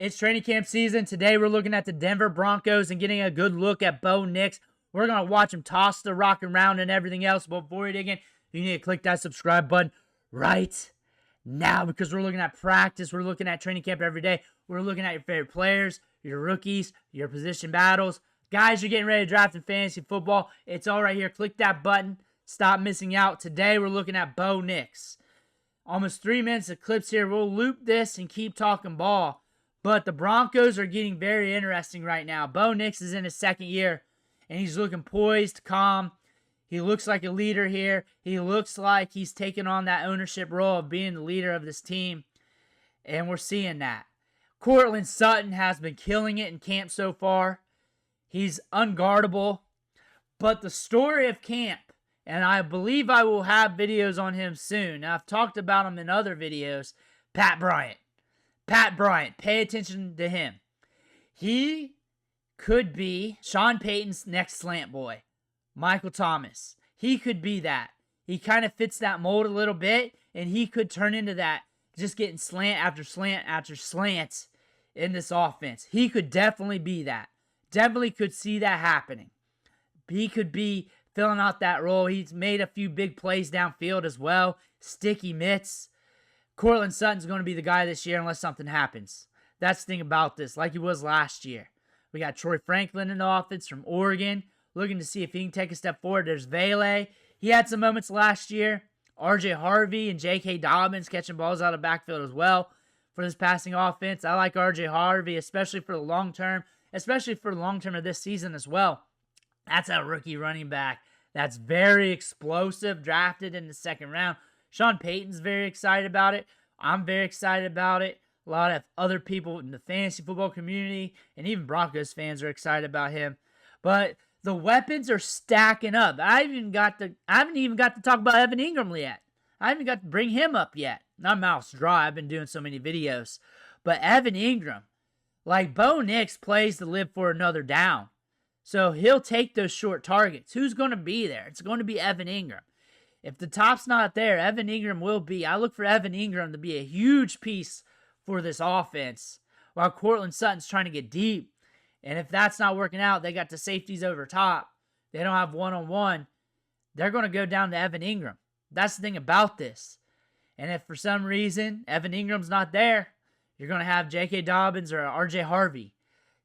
It's training camp season. Today we're looking at the Denver Broncos and getting a good look at Bo Nix. We're going to watch him toss the rock around and everything else. But before we dig in, you need to click that subscribe button right now because we're looking at practice. We're looking at training camp every day. We're looking at your favorite players, your rookies, your position battles. Guys, you're getting ready to draft in fantasy football. It's all right here. Click that button. Stop missing out. Today we're looking at Bo Nix. Almost 3 minutes of clips here. We'll loop this and keep talking ball. But the Broncos are getting very interesting right now. Bo Nix is in his second year, and he's looking poised, calm. He looks like a leader here. He looks like he's taking on that ownership role of being the leader of this team, and we're seeing that. Courtland Sutton has been killing it in camp so far. He's unguardable. But the story of camp, and I believe I will have videos on him soon. Now, I've talked about him in other videos. Pat Bryant. Pat Bryant, pay attention to him. He could be Sean Payton's next slant boy. Michael Thomas. He could be that. He kind of fits that mold a little bit, and he could turn into that, just getting slant after slant after slant in this offense. He could definitely be that. Definitely could see that happening. He could be filling out that role. He's made a few big plays downfield as well. Sticky mitts. Courtland Sutton's going to be the guy this year unless something happens. That's the thing about this, like he was last year. We got Troy Franklin in the offense from Oregon, looking to see if he can take a step forward. There's Vele. He had some moments last year. RJ Harvey and J.K. Dobbins catching balls out of the backfield as well for this passing offense. I like RJ Harvey, especially for the long term, especially for the long term of this season as well. That's a rookie running back that's very explosive, drafted in the second round. Sean Payton's very excited about it. I'm very excited about it. A lot of other people in the fantasy football community and even Broncos fans are excited about him. But the weapons are stacking up. I haven't even got to talk about Evan Ingram yet. I haven't got to bring him up yet. Not mouth's dry. I've been doing so many videos. But Evan Ingram, like Bo Nix plays to live for another down. So he'll take those short targets. Who's going to be there? It's going to be Evan Ingram. If the top's not there, Evan Ingram will be. I look for Evan Ingram to be a huge piece for this offense while Courtland Sutton's trying to get deep. And if that's not working out, they got the safeties over top. They don't have one-on-one. They're going to go down to Evan Ingram. That's the thing about this. And if for some reason Evan Ingram's not there, you're going to have J.K. Dobbins or RJ Harvey.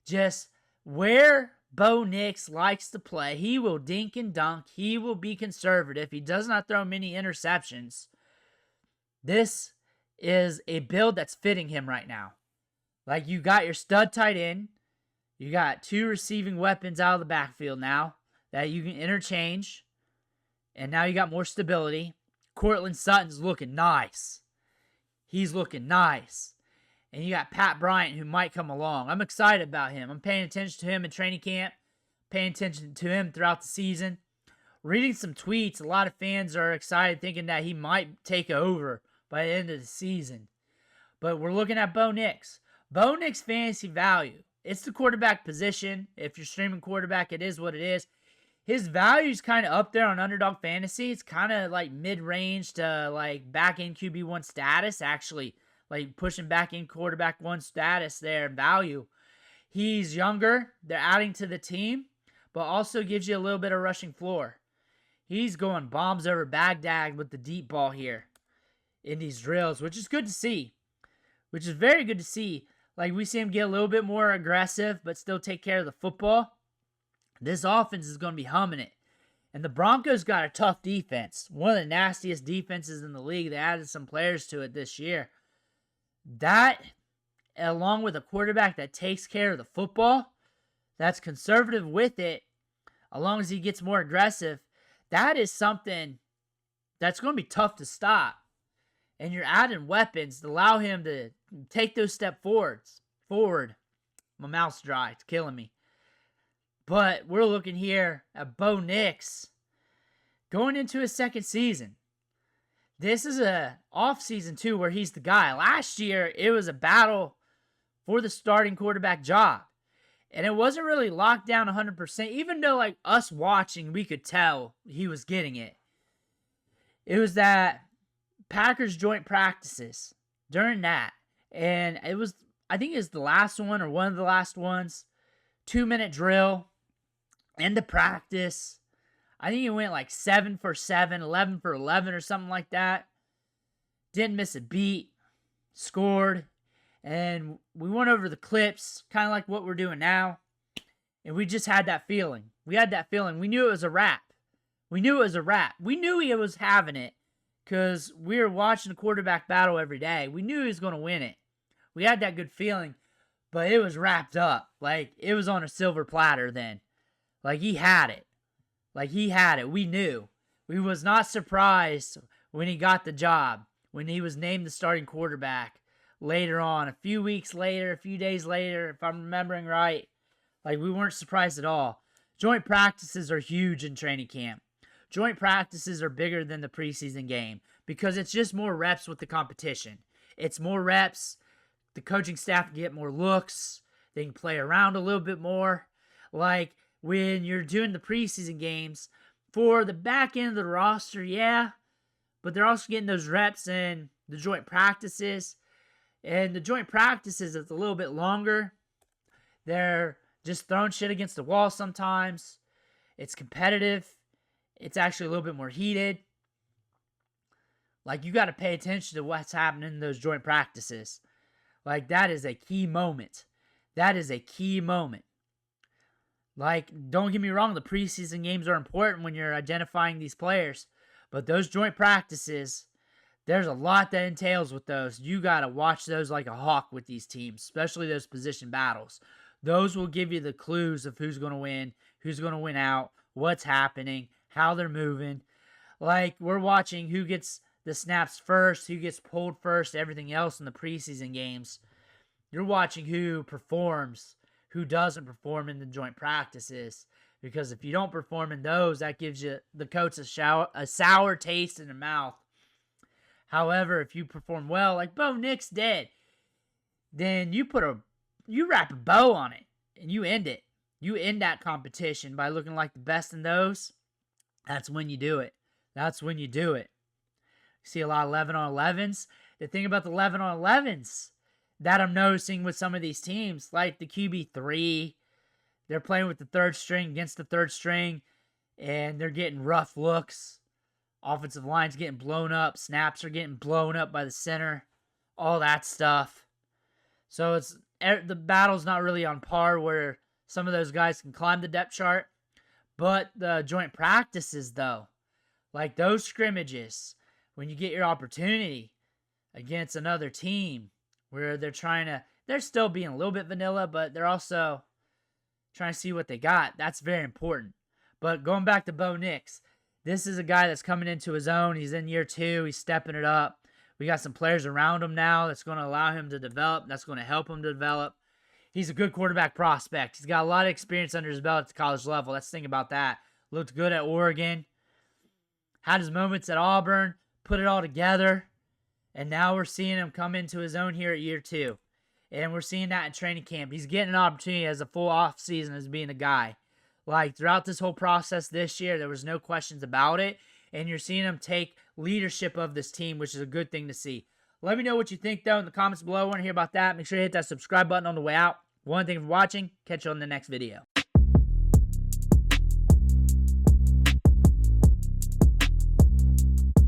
Just where Bo Nix likes to play. He will dink and dunk. He will be conservative. He does not throw many interceptions. This is a build that's fitting him right now. Like, you got your stud tight end. You got two receiving weapons out of the backfield now that you can interchange. And now you got more stability. Courtland Sutton's looking nice. He's looking nice. And you got Pat Bryant, who might come along. I'm excited about him. I'm paying attention to him in training camp, paying attention to him throughout the season. Reading some tweets, a lot of fans are excited, thinking that he might take over by the end of the season. But we're looking at Bo Nix. Bo Nix fantasy value. It's the quarterback position. If you're streaming quarterback, it is what it is. His value is kind of up there on Underdog Fantasy. It's kind of like mid-range to like back-end QB1 status, actually. Like pushing back in quarterback one status there, value. He's younger. They're adding to the team, but also gives you a little bit of rushing floor. He's going bombs over Baghdad with the deep ball here in these drills, which is good to see. Which is very good to see. Like, we see him get a little bit more aggressive, but still take care of the football. This offense is going to be humming it. And the Broncos got a tough defense. One of the nastiest defenses in the league. They added some players to it this year. That, along with a quarterback that takes care of the football, that's conservative with it, as long as he gets more aggressive, that is something that's going to be tough to stop. And you're adding weapons to allow him to take those steps forward. My mouth's dry. It's killing me. But we're looking here at Bo Nix going into his second season. This is a off season too where he's the guy. Last year, it was a battle for the starting quarterback job. And it wasn't really locked down 100%, even though like us watching, we could tell he was getting it. It was that Packers joint practices during that. And it was I think it's the last one or one of the last ones. 2-minute drill. End of practice. I think he went like 7 for 7, 11 for 11 or something like that. Didn't miss a beat. Scored. And we went over the clips, kind of like what we're doing now. And we just had that feeling. We had that feeling. We knew it was a wrap. We knew it was a wrap. We knew he was having it because we were watching the quarterback battle every day. We knew he was going to win it. We had that good feeling, but it was wrapped up. Like, it was on a silver platter then. Like, he had it. Like, he had it. We knew. We was not surprised when he got the job, when he was named the starting quarterback later on, a few weeks later, a few days later, if I'm remembering right. Like, we weren't surprised at all. Joint practices are huge in training camp. Joint practices are bigger than the preseason game because it's just more reps with the competition. It's more reps. The coaching staff can get more looks. They can play around a little bit more. Like, when you're doing the preseason games, for the back end of the roster, yeah, but they're also getting those reps in the joint practices. And the joint practices, it's a little bit longer. They're just throwing shit against the wall sometimes. It's competitive. It's actually a little bit more heated. Like, you got to pay attention to what's happening in those joint practices. Like, that is a key moment. That is a key moment. Like, don't get me wrong, the preseason games are important when you're identifying these players. But those joint practices, there's a lot that entails with those. You got to watch those like a hawk with these teams, especially those position battles. Those will give you the clues of who's going to win out, what's happening, how they're moving. Like, we're watching who gets the snaps first, who gets pulled first, everything else in the preseason games. You're watching who performs, who doesn't perform in the joint practices. Because if you don't perform in those, that gives you the coach a sour taste in the mouth. However, if you perform well, like Bo Nix did, then you wrap a bow on it and you end it. You end that competition by looking like the best in those. That's when you do it. That's when you do it. You see a lot of 11 on 11s. The thing about the 11 on 11s that I'm noticing with some of these teams, like the QB3, they're playing with the third string against the third string, and they're getting rough looks. Offensive line's getting blown up. Snaps are getting blown up by the center. All that stuff. So the battle's not really on par where some of those guys can climb the depth chart. But the joint practices, though, like those scrimmages, when you get your opportunity against another team where they're still being a little bit vanilla, but they're also trying to see what they got. That's very important. But going back to Bo Nix, this is a guy that's coming into his own. He's in year 2. He's stepping it up. We got some players around him now that's going to allow him to develop. That's going to help him develop. He's a good quarterback prospect. He's got a lot of experience under his belt at the college level. Let's think about that. Looked good at Oregon. Had his moments at Auburn. Put it all together. And now we're seeing him come into his own here at year 2. And we're seeing that in training camp. He's getting an opportunity as a full off season as being a guy. Like, throughout this whole process this year, there was no questions about it. And you're seeing him take leadership of this team, which is a good thing to see. Let me know what you think, though, in the comments below. I want to hear about that. Make sure you hit that subscribe button on the way out. One thing for watching. Catch you on the next video.